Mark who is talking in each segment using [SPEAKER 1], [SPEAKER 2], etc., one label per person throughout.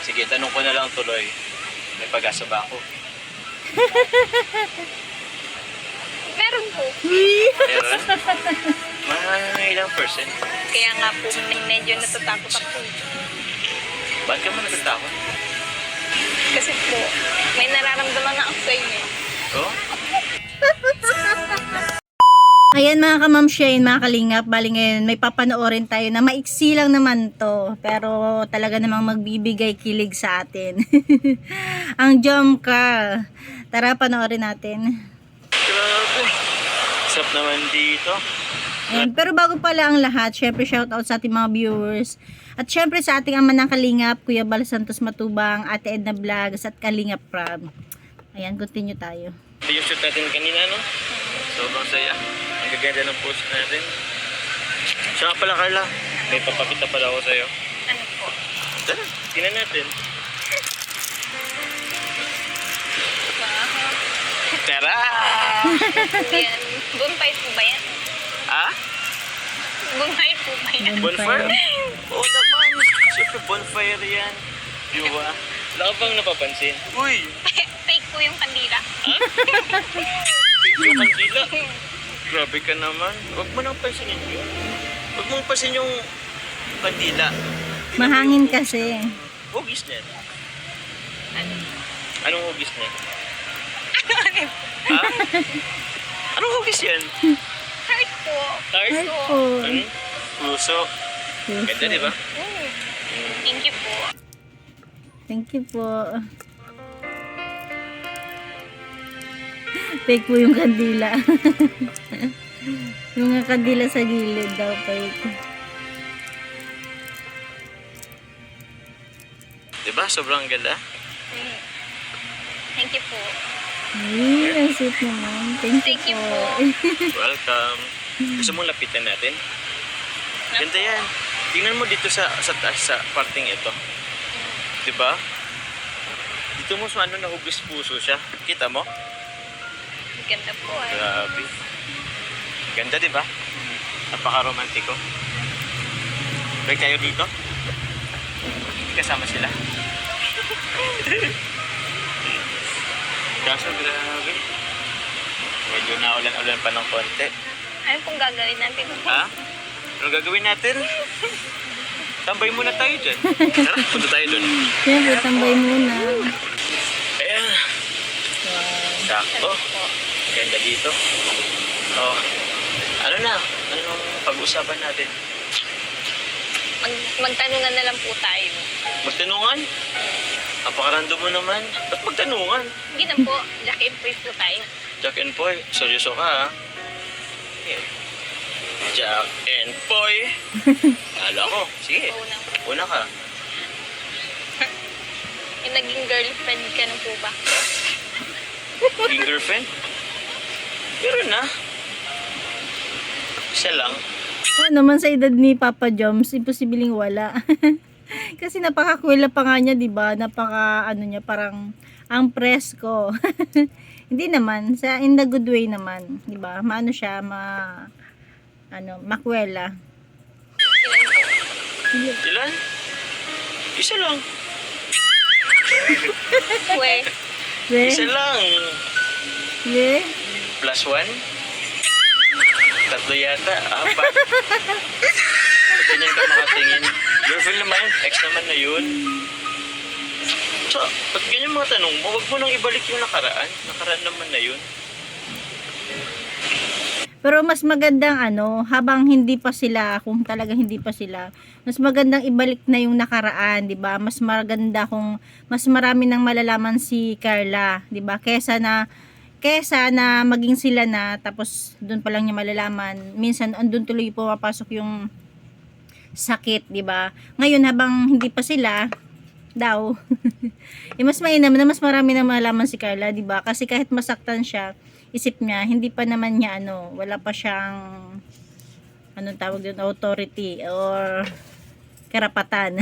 [SPEAKER 1] Sige, tanong ko na lang tuloy. May pag-asa ba ako?
[SPEAKER 2] Meron po.
[SPEAKER 1] Meron? Mga ilang percent?
[SPEAKER 2] Kaya nga po, medyo natatakot ako.
[SPEAKER 1] Ba't ka mo natatakot?
[SPEAKER 2] Kasi po, may nararamdaman na ako sa inyo.
[SPEAKER 1] Oh?
[SPEAKER 3] Ayan mga ka-Ma'am Shane, mga kalingap, bali ngayon may papanoorin tayo na maiksi lang naman to, pero talaga namang magbibigay kilig sa atin. Ang Jomcar. Tara, panoorin natin.
[SPEAKER 1] Grabe. Sap naman dito.
[SPEAKER 3] Ayan, pero bago pala ang lahat, syempre shoutout sa ating mga viewers. At syempre sa ating ama ng kalingap, Kuya Bal Santos Matubang, Ate Edna Vlogs at Kalingap Prab. Ayan, continue tayo.
[SPEAKER 1] Ito yung shoot natin kanina, no? Sobrang saya. Ang gaganda ng post natin. Siya nga pala, Carla. May papakita pala ako sa'yo.
[SPEAKER 2] Ano po?
[SPEAKER 1] Tara, tingnan natin. Tara!
[SPEAKER 2] Yan. Bonfire po ba yan?
[SPEAKER 1] Ah?
[SPEAKER 2] Bonfire po ba yan?
[SPEAKER 1] Bonfire? Oo naman. Siyempre bonfire yan. Di ba? Wala ka bang napapansin? Uy!
[SPEAKER 2] Fake po yung kandila.
[SPEAKER 1] Fake yung kandila. Grabe ka naman. Huwag mo nang pansinin yun. Huwag mong pansin yung kandila.
[SPEAKER 3] Mahangin kasi.
[SPEAKER 1] Hugis na yan. Anong hugis na yan? Ha? Anong hugis yan?
[SPEAKER 2] Heart po.
[SPEAKER 1] Tart?
[SPEAKER 3] Po.
[SPEAKER 1] Ano? Puso. Ganda, di ba?
[SPEAKER 2] Thank you po.
[SPEAKER 3] Thank you po. Fake po yung kandila. Yung mga kandila sa gilid daw fake.
[SPEAKER 1] Di ba? Sobrang ganda.
[SPEAKER 2] Thank you po.
[SPEAKER 3] Ay, ang sweet naman. Thank
[SPEAKER 2] Thank
[SPEAKER 3] you
[SPEAKER 2] you
[SPEAKER 3] po.
[SPEAKER 1] Welcome. Gusto mong lapitan natin? Ganda yan. Tingnan mo dito sa taas sa parting ito. Di ba? Dito mo sa ano nahugis puso siya. Kita mo?
[SPEAKER 2] Ganda po eh.
[SPEAKER 1] Grabe. Ganda, di ba? Napaka-romantiko. Break tayo dito. Kasama sila. Kaso grabe. Medyo naulan-ulan pa ng konti.
[SPEAKER 2] Ano pong gagawin natin?
[SPEAKER 1] Ha? Anong gagawin natin? Tambay muna tayo dyan. Tara, punta tayo dun.
[SPEAKER 3] Siyempre, tambay muna.
[SPEAKER 1] Ayan. Sakto. Ganda dito. Oh. Ano na? Anong pag-usapan natin?
[SPEAKER 2] Magtanungan na lang po tayo.
[SPEAKER 1] Magtanungan? Napakarando mo naman. Ba't magtanungan?
[SPEAKER 2] Hindi na po. Jack and Poy po tayo.
[SPEAKER 1] Jack and Poy. Seryoso ka, ha? Yeah. Jack and Poy. Kala ko. Sige.
[SPEAKER 2] Unang,
[SPEAKER 1] Una ka.
[SPEAKER 2] yung naging girlfriend ka na po ba?
[SPEAKER 1] Naging girlfriend? Meron na. Isa lang.
[SPEAKER 3] Oo naman sa edad ni Papa Joms, imposibleng wala. Kasi napakakwela pa nga niya, 'di ba? Napaka ano niya, parang ang presko. Hindi naman sa in the good way naman, 'di ba? Maano siya, makwela.
[SPEAKER 1] Ilan? Isa lang.
[SPEAKER 2] We,
[SPEAKER 1] Isa lang.
[SPEAKER 3] Yeah.
[SPEAKER 1] Plus one? Tatlo yata. Apat. Ganyan ka makatingin. Girlfriend naman. Ex naman na yun. So, ba't ganyan mga tanong mo? Huwag mo nang ibalik yung nakaraan. Nakaraan naman na yun.
[SPEAKER 3] Pero mas magandang habang hindi pa sila, kung talaga hindi pa sila, mas magandang ibalik na yung nakaraan, 'di ba? Mas maganda kung mas marami nang malalaman si Carla, 'di ba? Kesa na maging sila na tapos doon pa lang niya malalaman. Minsan andun tuloy pumapasok yung sakit, 'di ba? Ngayon habang hindi pa sila daw, mas mainam na mas marami nang malalaman si Carla, 'di ba? Kasi kahit masaktan siya, isip niya, hindi pa naman niya wala pa siyang anong tawag doon, authority or karapatan.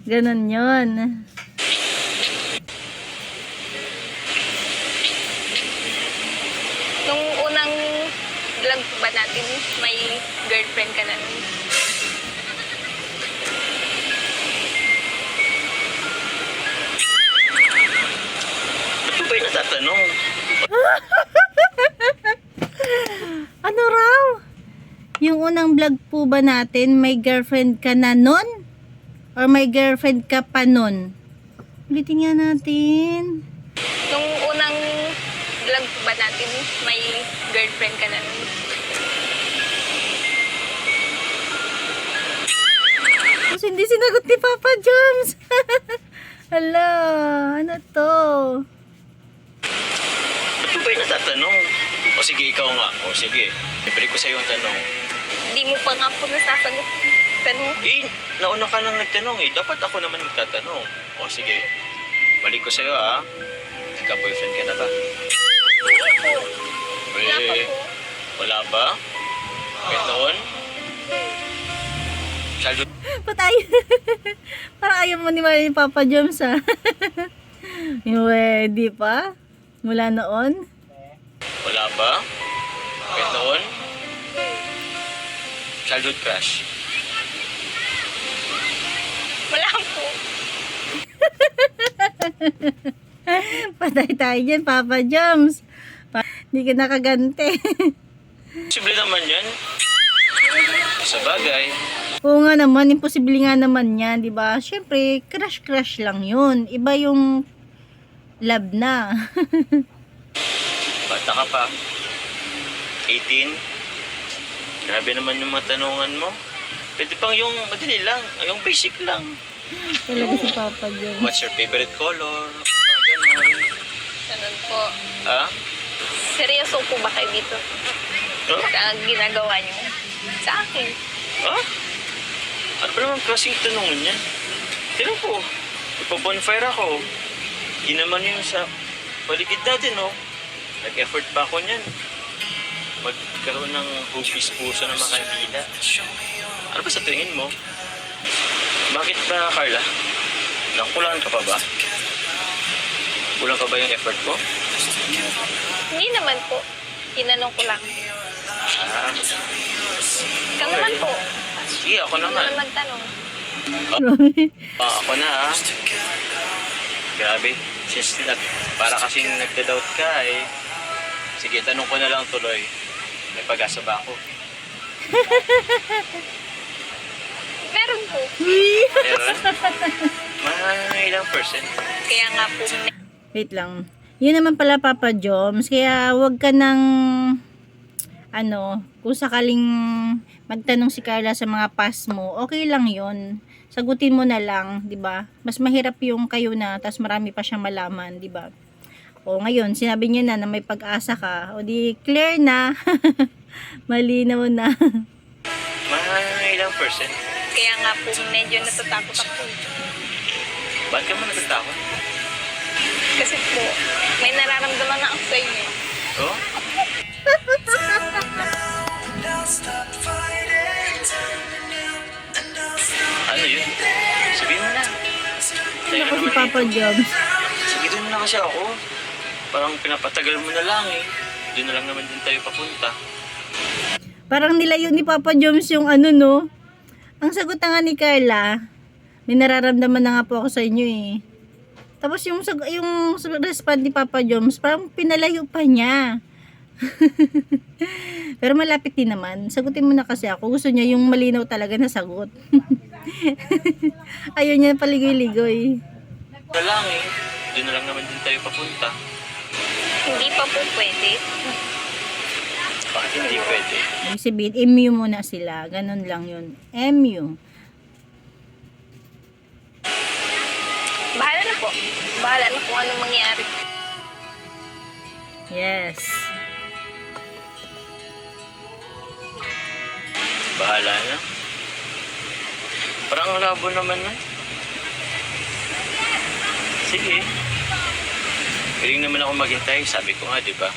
[SPEAKER 3] Ganon yun.
[SPEAKER 2] nung unang vlog ba natin, may girlfriend ka na nun?
[SPEAKER 3] unang vlog po ba natin, may girlfriend ka na nun? Or may girlfriend ka pa nun? Ulitin nga natin.
[SPEAKER 2] Nung unang vlog ba natin, may girlfriend ka na nun?
[SPEAKER 3] Tapos hindi sinagot ni Papa Joms. Hala, ano to?
[SPEAKER 1] Ba't mo ba yung natatanong? O sige, ikaw nga. O sige, ibalik ko sa'yo ang tanong.
[SPEAKER 2] Hindi mo pa nga po nasasagot. Tanong.
[SPEAKER 1] Nauna ka nang nagtanong eh. Dapat ako naman magtatanong. O sige, balik ko sa'yo ah. Nagka-boyfriend ka na ba?
[SPEAKER 2] Hindi po. Wala pa
[SPEAKER 1] Eh,
[SPEAKER 2] po.
[SPEAKER 1] wala ba? Kahit noon? Childhood
[SPEAKER 3] Ba't parang ayaw mo ni Papa Joms ha? Hindi pa? Mula noon?
[SPEAKER 1] wala ba? Kahit noon? Childhood crush?
[SPEAKER 2] Wala po.
[SPEAKER 3] Patay tayo dyan, Papa Joms. Hindi ka nakagante.
[SPEAKER 1] Posible naman yan. Sa bagay.
[SPEAKER 3] Oo nga naman, imposible nga naman yan, di ba? Siyempre, crush lang yun. Iba yung love na.
[SPEAKER 1] Bata ka pa. 18. Grabe naman yung mga tanungan mo. Pwede pang yung madali lang. Yung basic lang.
[SPEAKER 3] Talaga si Papa Joms.
[SPEAKER 1] What's your favorite color? Mga ganun.
[SPEAKER 2] Ganun po.
[SPEAKER 1] Ha?
[SPEAKER 2] Seryoso po ba kayo dito?
[SPEAKER 1] Huh?
[SPEAKER 2] Ang ginagawa niyo sa akin.
[SPEAKER 1] Ha? Ano ba naman klaseng tanungan yan? Tignan ko. Ipa-bonfire ako. Di naman yun sa paligid natin, no? Nag-effort pa ako niyan. Magkaroon ng hugis puso ng mga kandila. Ano ba sa tingin mo? Bakit ba, Carla? Nakukulangan ka pa ba? Kulang pa ba yung effort ko?
[SPEAKER 2] Hindi naman po. Tinanong ko lang.
[SPEAKER 1] Ah,
[SPEAKER 2] Ikaw naman po.
[SPEAKER 1] sige, ako
[SPEAKER 2] Ikaw
[SPEAKER 1] naman.
[SPEAKER 2] naman magtanong.
[SPEAKER 1] Ako na, ha? Grabe. Para kasing nagda-doubt ka, eh. Sige, tanong ko na lang tuloy. May pag-asa ba ako?
[SPEAKER 2] Meron po.
[SPEAKER 1] Meron? Mga ilang percent?
[SPEAKER 2] Kaya nga po,
[SPEAKER 3] Wait lang. Yun naman pala, Papa Joms. Kaya wag ka nang kung sakaling magtanong si Carla sa mga past mo, okay lang yun. Sagutin mo na lang, di ba? Mas mahirap yung kayo na, tas marami pa siyang malaman, di ba? O ngayon, sinabi niya na may pag-asa ka. O di, clear na. Malinaw na.
[SPEAKER 1] Mga ilang percent?
[SPEAKER 2] kaya nga po medyo natatakot ako.
[SPEAKER 1] Ba't ka man natatakot?
[SPEAKER 2] Kasi po, may nararamdaman na ako sa inyo.
[SPEAKER 1] Oh? Ano yun? Sabihin mo na. Tayo
[SPEAKER 3] Ako si
[SPEAKER 1] naman
[SPEAKER 3] Papa
[SPEAKER 1] dito.
[SPEAKER 3] Joms.
[SPEAKER 1] Sige, doon na kasi ako. Parang pinapatagal mo na lang eh. Doon na lang naman din tayo papunta.
[SPEAKER 3] Parang nilayo ni Papa Joms yung no. Ang sagot na nga ni Carla, may nararamdaman na nga po ako sa inyo eh. Tapos yung respond ni Papa Joms, parang pinalayo pa niya. Pero malapit din naman. Sagutin mo na kasi ako. Gusto niya yung malinaw talaga na sagot. Ayaw niya paligoy-ligoy.
[SPEAKER 1] Na lang eh. Doon na lang naman din tayo papunta.
[SPEAKER 2] Hindi pa po pwede.
[SPEAKER 1] Bakit hindi pwede?
[SPEAKER 3] Ibig sabihin, MU muna sila. Ganun lang yun. MU.
[SPEAKER 2] Bahala na po. Bahala na kung anong mangyari.
[SPEAKER 3] Yes.
[SPEAKER 1] Bahala na. Parang labo naman na. Sige. Piling naman ako maghintay. Sabi ko nga, di ba?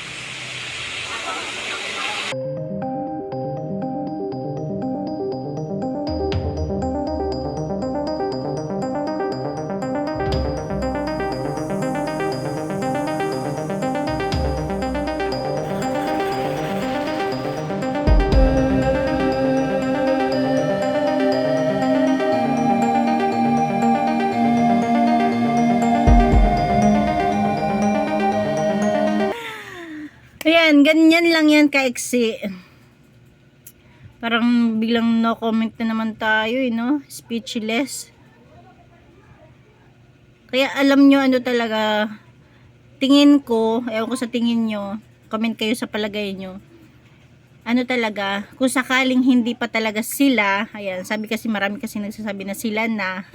[SPEAKER 3] Ayan, ganyan lang yan kaiksi. Parang biglang no comment na naman tayo, no? Speechless. Kaya alam nyo ano talaga, tingin ko, ewan ko sa tingin nyo, comment kayo sa palagay nyo. Ano talaga, kung sakaling hindi pa talaga sila, ayan, sabi kasi marami kasi nagsasabi na sila na,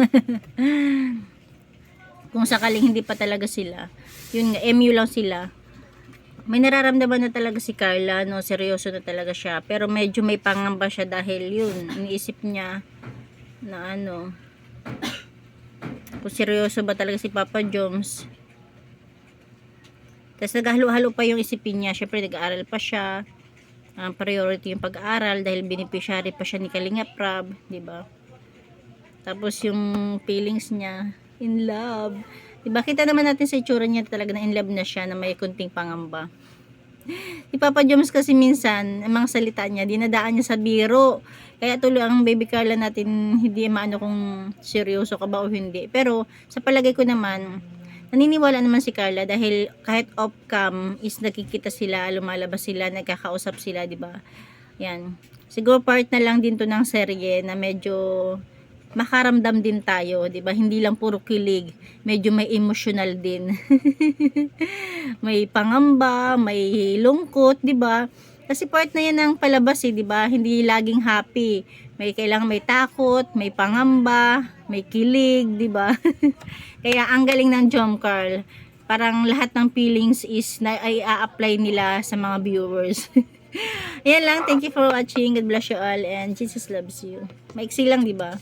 [SPEAKER 3] kung sakaling hindi pa talaga sila, yun nga, MU lang sila, may nararamdaman na talaga si Carla, no, seryoso na talaga siya, pero medyo may pangamba siya dahil yun, iniisip niya na ano, kung seryoso ba talaga si Papa Joms. Tapos naghalo-halo pa yung isipin niya, syempre nag-aaral pa siya, priority yung pag-aaral dahil beneficiary pa siya ni Kalinga Prab, di ba? Tapos yung feelings niya, in love. Diba, kita naman natin sa itsura niya talaga na in love na siya, na may kunting pangamba. Si Papa Joms kasi minsan, ang mga salita niya, dinadaan niya sa biro. Kaya tuloy ang baby Carla natin, hindi maano kung seryoso ka ba o hindi. Pero, sa palagay ko naman, naniniwala naman si Carla dahil kahit off-cam is nakikita sila, lumalabas sila, nagkakausap sila, diba? Yan. Siguro part na lang din to ng serye na medyo makaramdam din tayo, 'di ba? Hindi lang puro kilig, medyo may emotional din. May pangamba, may lungkot, 'di ba? Kasi part na 'yan ng palabas, 'di ba? Hindi laging happy. May kailangan may takot, may pangamba, may kilig, 'di ba? Kaya ang galing ng Jomcarl, parang lahat ng feelings is na ay a-apply nila sa mga viewers. Ayan lang, thank you for watching. God bless you all and Jesus loves you. Maiksi lang, 'di ba?